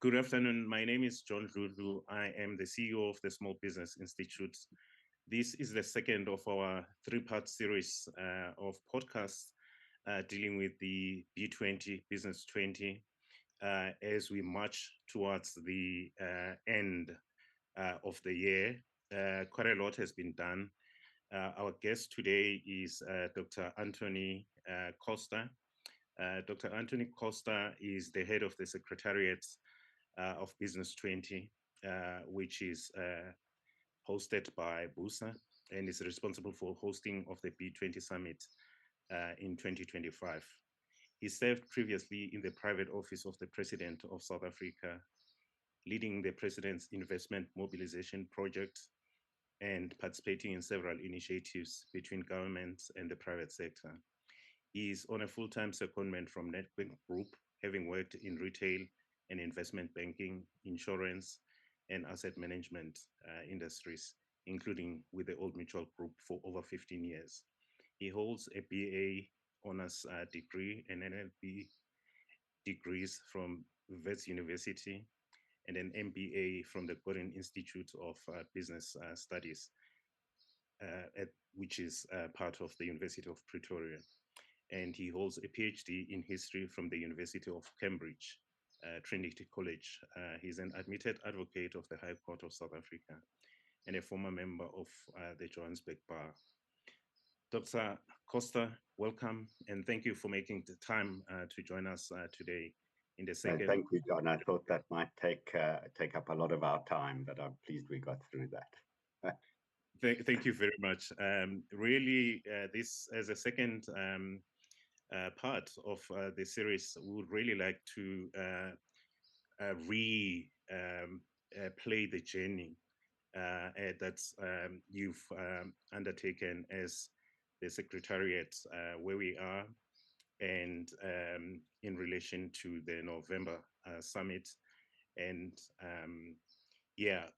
Good afternoon. My name is John Lulu. I am the CEO of the Small Business Institute. This is the second of our three-part series of podcasts dealing with the B20 Business 20 as we march towards the end of the year. Quite a lot has been done. Our guest today is Dr. Anthony Costa. Dr. Anthony Costa is the head of the secretariat of Business 20, which is hosted by BUSA and is responsible for hosting of the B20 Summit in 2025. He served previously in the private office of the President of South Africa, leading the President's investment mobilization project and participating in several initiatives between governments and the private sector. He is on a full-time secondment from Nedbank Group, having worked in retail and investment banking, insurance, and asset management industries, including with the Old Mutual Group for over 15 years. He holds a BA honors degree and NLB degrees from Wits University and an MBA from the Gordon Institute of Business Studies, which is part of the University of Pretoria. And he holds a PhD in history from the University of Cambridge, Trinity College. He's an admitted advocate of the High Court of South Africa and a former member of the Johannesburg Bar. Dr. Costa, welcome, and thank you for making the time to join us today in the second. Thank you, John. I thought that might take up a lot of our time, but I'm pleased we got through that. Thank you very much. Really, this as a second part of the series, we would really like to play the journey that you've undertaken as the Secretariat, where we are, and in relation to the November summit. And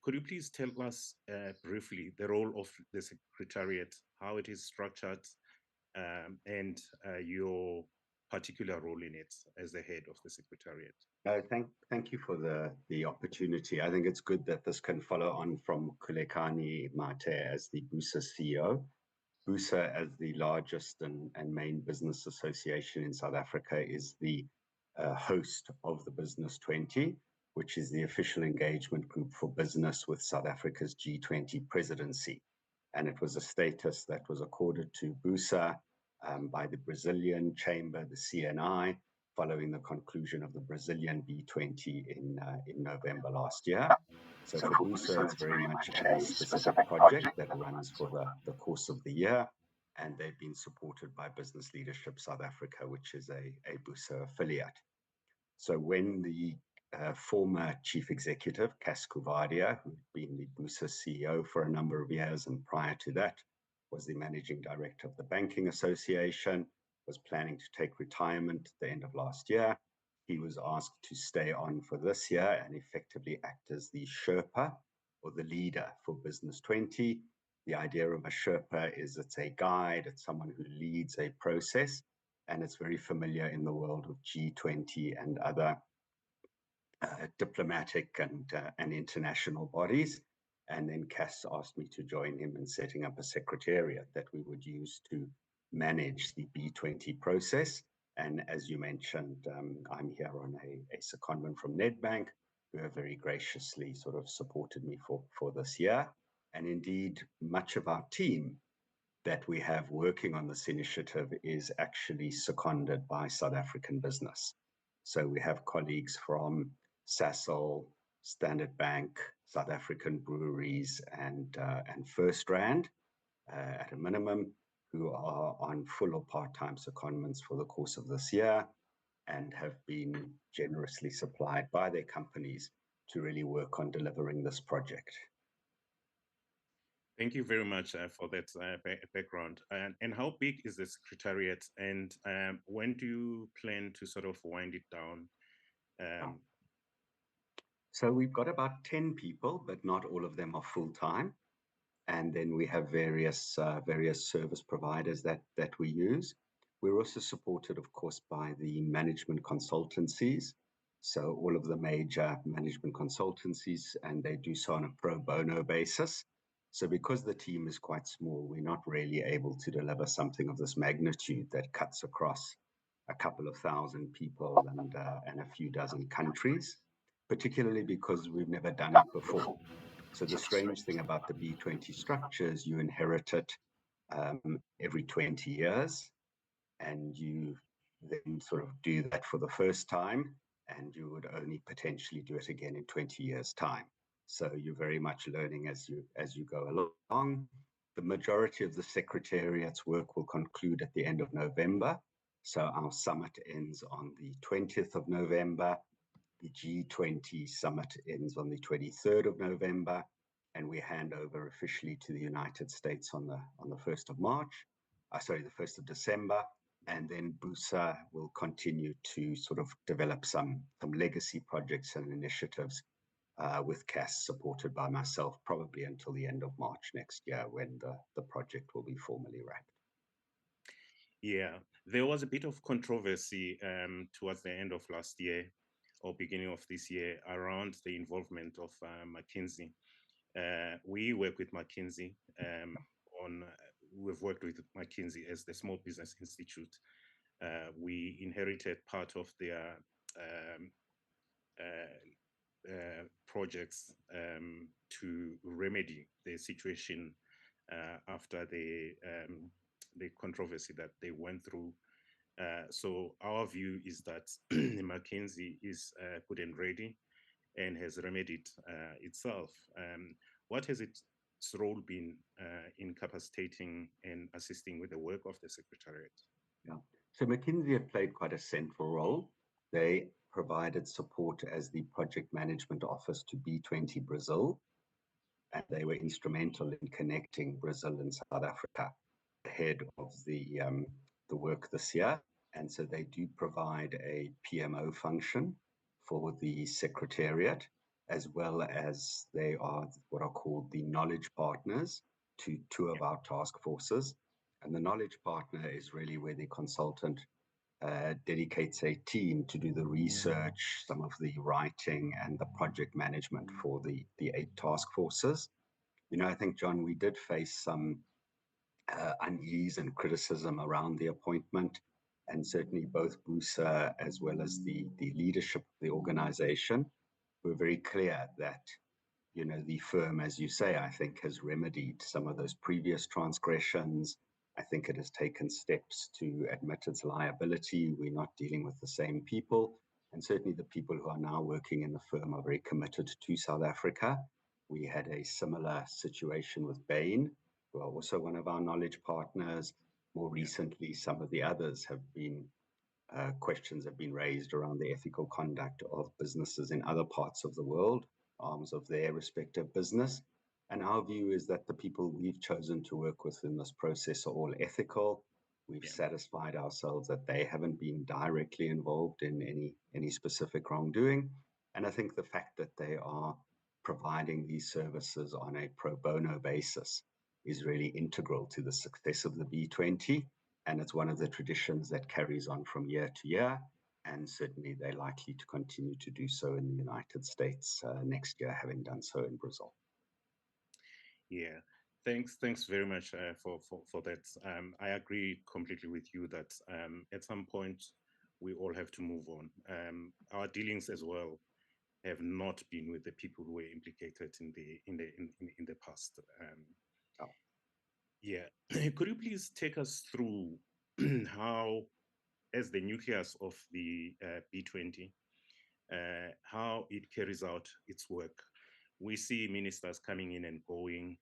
could you please tell us briefly the role of the Secretariat, how it is structured, and your particular role in it as the head of the Secretariat? Thank you for the opportunity. I think it's good that this can follow on from Kulekani Mate as the BUSA CEO. BUSA, as the largest and main business association in South Africa, is the host of the Business 20, which is the official engagement group for business with South Africa's G20 presidency. And it was a status that was accorded to BUSA by the Brazilian chamber, the CNI, following the conclusion of the Brazilian B20 in November last year. So for BUSA, it's very much a specific project that runs for the course of the year, and they've been supported by Business Leadership South Africa, which is a BUSA affiliate. So when the former chief executive, Cas Kuvadia, who'd been the BUSA CEO for a number of years, and prior to that was the managing director of the Banking Association, was planning to take retirement at the end of last year. He was asked to stay on for this year and effectively act as the Sherpa, or the leader for Business 20. The idea of a Sherpa is it's a guide, it's someone who leads a process, and it's very familiar in the world of G20 and other diplomatic and international bodies. And then Cas asked me to join him in setting up a secretariat that we would use to manage the B20 process. And as you mentioned, I'm here on a secondment from Nedbank, who have very graciously sort of supported me for this year. And indeed, much of our team that we have working on this initiative is actually seconded by South African business. So we have colleagues from Sasol, Standard Bank, South African breweries, and FirstRand at a minimum, who are on full or part-time secondments for the course of this year and have been generously supplied by their companies to really work on delivering this project. Thank you very much for that background. And how big is the Secretariat, and when do you plan to sort of wind it down? So we've got about 10 people, but not all of them are full-time. And then we have various service providers that we use. We're also supported, of course, by the management consultancies. So all of the major management consultancies, and they do so on a pro bono basis. So because the team is quite small, we're not really able to deliver something of this magnitude that cuts across a couple of thousand people and a few dozen countries, particularly because we've never done it before. So the strange thing about the B20 structure is you inherit it every 20 years, and you then sort of do that for the first time, and you would only potentially do it again in 20 years' time. So you're very much learning as you go along. The majority of the secretariat's work will conclude at the end of November. So our summit ends on the 20th of November. The G20 summit ends on the 23rd of November, and we hand over officially to the United States on the 1st of March. The 1st of December, and then BUSA will continue to sort of develop some legacy projects and initiatives with CAS supported by myself, probably until the end of March next year when the project will be formally wrapped. Yeah, there was a bit of controversy towards the end of last year or beginning of this year around the involvement of McKinsey. We work with McKinsey we've worked with McKinsey as the Small Business Institute. We inherited part of their projects to remedy the situation after the controversy that they went through. So our view is that McKinsey is good and ready and has remedied itself. What has its role been in capacitating and assisting with the work of the Secretariat? Yeah. So McKinsey have played quite a central role. They provided support as the project management office to B20 Brazil, and they were instrumental in connecting Brazil and South Africa ahead of the work this year. And so they do provide a PMO function for the Secretariat, as well as they are what are called the knowledge partners to two of our task forces. And the knowledge partner is really where the consultant dedicates a team to do the research, some of the writing, and the project management for the 8 task forces. You know, I think, John, we did face some unease and criticism around the appointment, and certainly both BUSA as well as the leadership of the organization were very clear that, you know, the firm, as you say, I think has remedied some of those previous transgressions. I think it has taken steps to admit its liability. We're not dealing with the same people. And certainly the people who are now working in the firm are very committed to South Africa. We had a similar situation with Bain, who are also one of our knowledge partners. More recently, some of the others have been questions have been raised around the ethical conduct of businesses in other parts of the world, arms of their respective business. And our view is that the people we've chosen to work with in this process are all ethical. We've satisfied ourselves that they haven't been directly involved in any specific wrongdoing. And I think the fact that they are providing these services on a pro bono basis is really integral to the success of the B20. And it's one of the traditions that carries on from year to year. And certainly they're likely to continue to do so in the United States next year, having done so in Brazil. Yeah, thanks very much for that. I agree completely with you that at some point we all have to move on. Our dealings as well have not been with the people who were implicated in the past. Yeah, could you please take us through how, as the nucleus of the B20, how it carries out its work? We see ministers coming in and going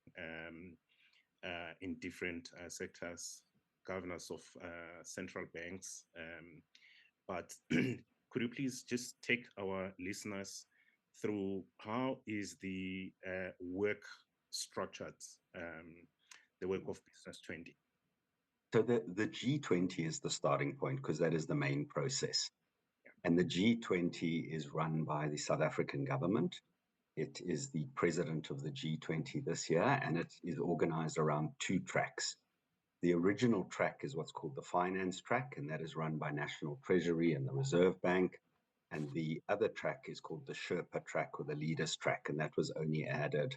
in different sectors, governors of central banks. But could you please just take our listeners through how is the work structured, the work of Business 20? So the G20 is the starting point because that is the main process. And the G20 is run by the South African government. It is the president of the G20 this year, and it is organized around 2 tracks. The original track is what's called the finance track, and that is run by National Treasury and the Reserve Bank. And the other track is called the Sherpa track, or the Leaders track, and that was only added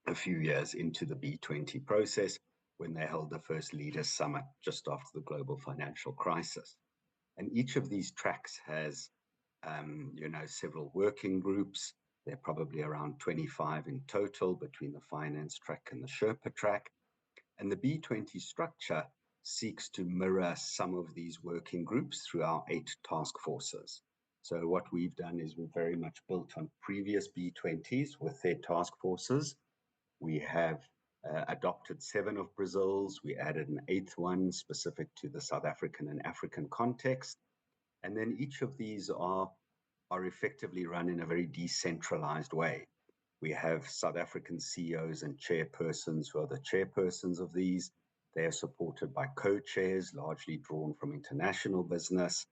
a few years into the B20 process when they held the first Leaders Summit just after the global financial crisis. And each of these tracks has, several working groups. There are probably around 25 in total between the finance track and the Sherpa track. And the B20 structure seeks to mirror some of these working groups through our 8 task forces. So what we've done is we've very much built on previous B20s with their task forces. We have adopted 7 of Brazil's. We added an 8th one specific to the South African and African context. And then each of these are effectively run in a very decentralized way. We have South African CEOs and chairpersons who are the chairpersons of these. They are supported by co-chairs, largely drawn from international business,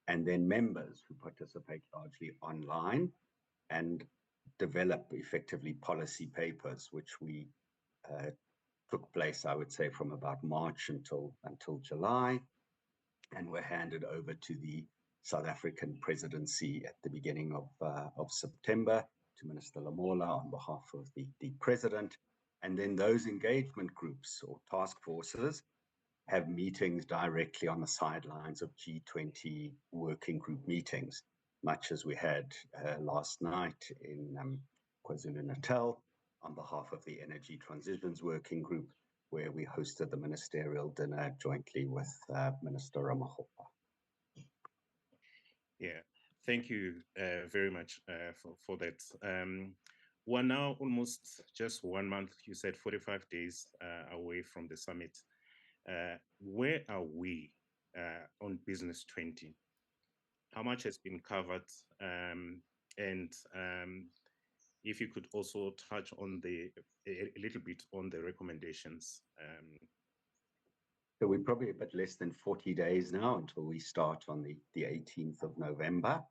and then members who participate largely online and develop effectively policy papers, which we took place, I would say, from about March until July, and were handed over to the South African presidency at the beginning of September to Minister Lamola on behalf of the president. And then those engagement groups or task forces have meetings directly on the sidelines of G20 working group meetings, much as we had last night in KwaZulu-Natal on behalf of the Energy Transitions Working Group, where we hosted the ministerial dinner jointly with Minister Ramaphosa. Yeah, thank you very much for that. We're now almost just 1 month, you said 45 days away from the summit. Where are we on Business 20? How much has been covered? And if you could also touch on a little bit on the recommendations. So we're probably a bit less than 40 days now until we start on the 18th of November.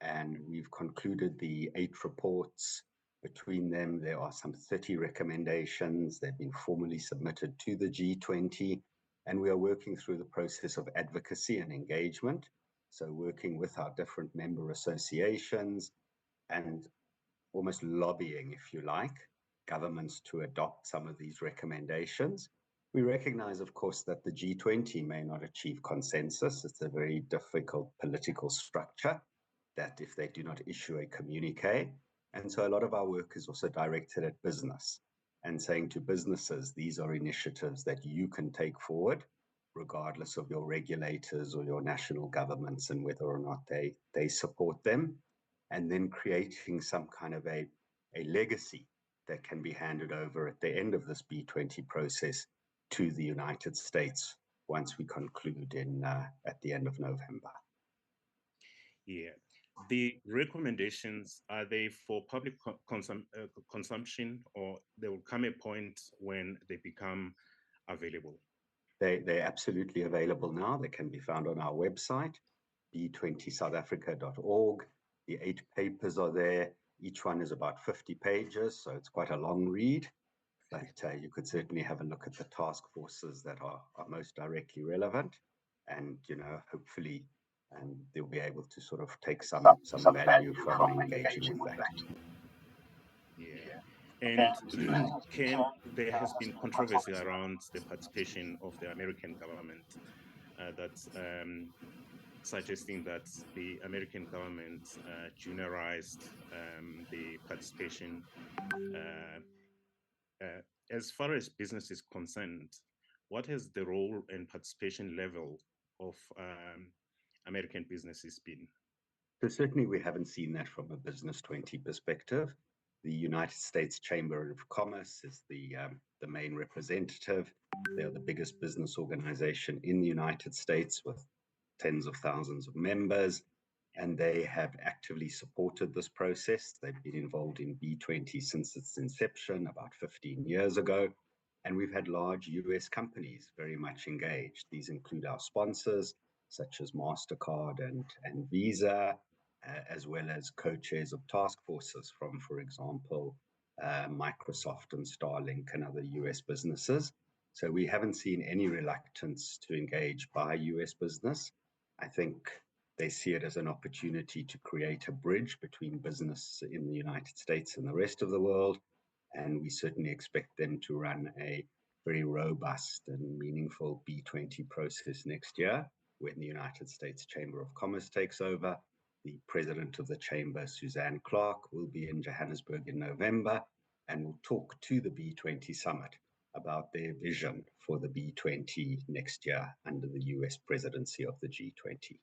And we've concluded the 8 reports. Between them, there are some 30 recommendations. They've been formally submitted to the G20, and we are working through the process of advocacy and engagement. So working with our different member associations and almost lobbying, if you like, governments to adopt some of these recommendations. We recognize, of course, that the G20 may not achieve consensus. It's a very difficult political structure that if they do not issue a communique. And so a lot of our work is also directed at business and saying to businesses, these are initiatives that you can take forward, regardless of your regulators or your national governments and whether or not they support them, and then creating some kind of a legacy that can be handed over at the end of this B20 process to the United States once we conclude at the end of November. Yeah. The recommendations, are they for public consumption, or there will come a point when they become available? They're absolutely available now. They can be found on our website, b20southafrica.org. The 8 papers are there. Each one is about 50 pages, so it's quite a long read. But you could certainly have a look at the task forces that are most directly relevant, and hopefully they'll be able to sort of take some value from engaging with that. Yeah. And there has been controversy around the participation of the American government that's suggesting that the American government juniorized the participation. As far as business is concerned, what has the role and participation level of American businesses been? So certainly we haven't seen that from a Business 20 perspective. The United States Chamber of Commerce is the main representative. They're the biggest business organization in the United States with tens of thousands of members, and they have actively supported this process. They've been involved in B20 since its inception about 15 years ago, and we've had large US companies very much engaged. These include our sponsors, such as MasterCard and Visa, as well as co-chairs of task forces from, for example, Microsoft and Starlink and other US businesses. So we haven't seen any reluctance to engage by US business. I think They see it as an opportunity to create a bridge between business in the United States and the rest of the world. And we certainly expect them to run a very robust and meaningful B20 process next year when the United States Chamber of Commerce takes over. The president of the chamber, Suzanne Clark, will be in Johannesburg in November and will talk to the B20 summit about their vision for the B20 next year under the US presidency of the G20.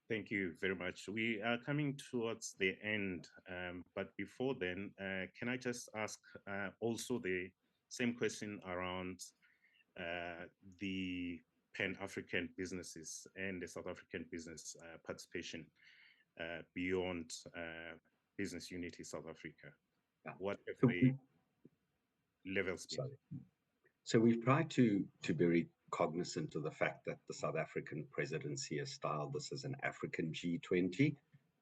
Thank you very much. We are coming towards the end, but before then, can I just ask also the same question around the Pan-African businesses and the South African business participation beyond Business Unity South Africa? What have the levels been? So we've tried to be very cognizant of the fact that the South African presidency has styled this as an African G20,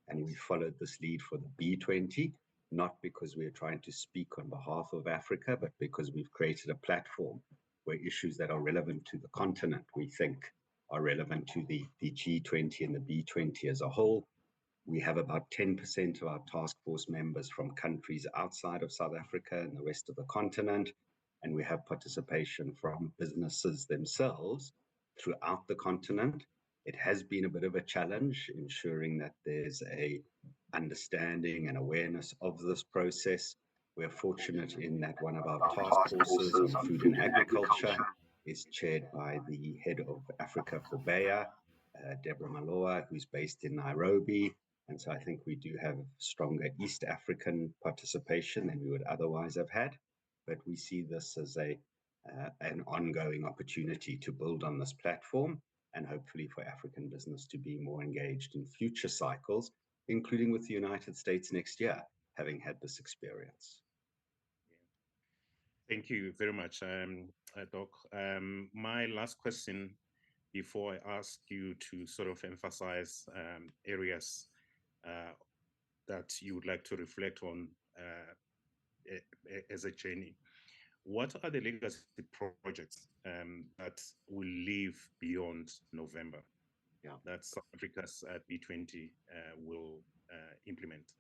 and we followed this lead for the B20, not because we're trying to speak on behalf of Africa, but because we've created a platform where issues that are relevant to the continent, we think, are relevant to the G20 and the B20 as a whole. We have about 10% of our task force members from countries outside of South Africa and the rest of the continent, and we have participation from businesses themselves throughout the continent. It has been a bit of a challenge ensuring that there's a understanding and awareness of this process. We're fortunate in that one of our task forces on food and agriculture is chaired by the head of Africa for Bayer, Deborah Maloa, who's based in Nairobi. And so I think we do have stronger East African participation than we would otherwise have had. But we see this as an ongoing opportunity to build on this platform and hopefully for African business to be more engaged in future cycles, including with the United States next year, having had this experience. Thank you very much, Doc. My last question before I ask you to sort of emphasize areas that you would like to reflect on as a journey. What are the legacy projects that will live beyond November that South Africa's B20 will implement?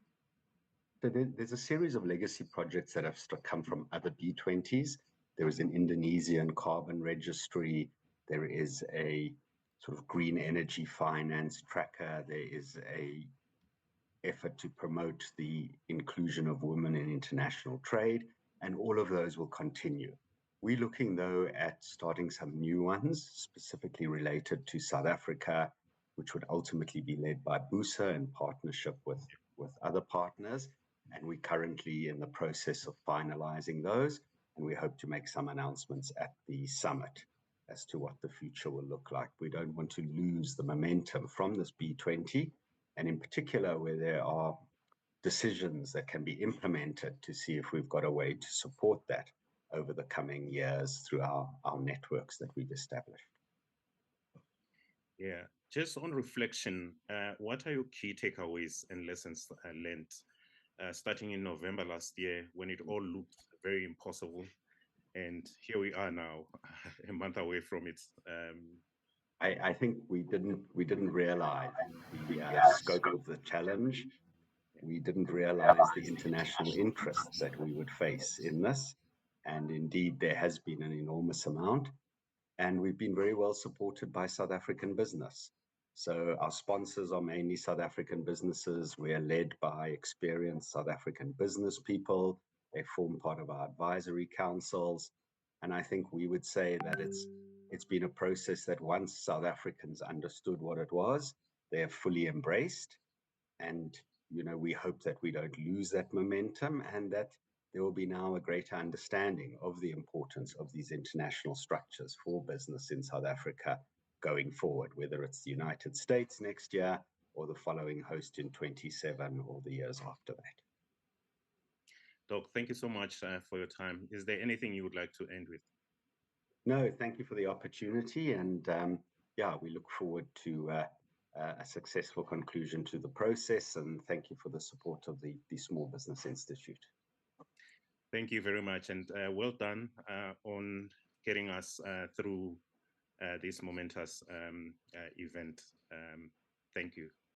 So there's a series of legacy projects that have come from other B20s. There is an Indonesian carbon registry. There is a sort of green energy finance tracker. There is a effort to promote the inclusion of women in international trade, and all of those will continue. We're looking, though, at starting some new ones, specifically related to South Africa, which would ultimately be led by BUSA in partnership with other partners. And we're currently in the process of finalizing those, and we hope to make some announcements at the summit as to what the future will look like. We don't want to lose the momentum from this B20, and in particular where there are decisions that can be implemented to see if we've got a way to support that over the coming years through our networks that we've established. Yeah, just on reflection, what are your key takeaways and lessons learned starting in November last year when it all looked very impossible? And here we are now, a month away from it. I think we didn't realize the scope of the challenge. We didn't realize the international interest that we would face in this. And indeed, there has been an enormous amount. And we've been very well supported by South African business. So our sponsors are mainly South African businesses. We are led by experienced South African business people. They form part of our advisory councils. And I think we would say that it's been a process that once South Africans understood what it was, they have fully embraced. And, we hope that we don't lose that momentum and that there will be now a greater understanding of the importance of these international structures for business in South Africa going forward, whether it's the United States next year or the following host in 27 or the years after that. Doc, thank you so much for your time. Is there anything you would like to end with? No, thank you for the opportunity. And we look forward to a successful conclusion to the process. And thank you for the support of the Small Business Institute. Thank you very much. And well done on getting us through this momentous event. Thank you.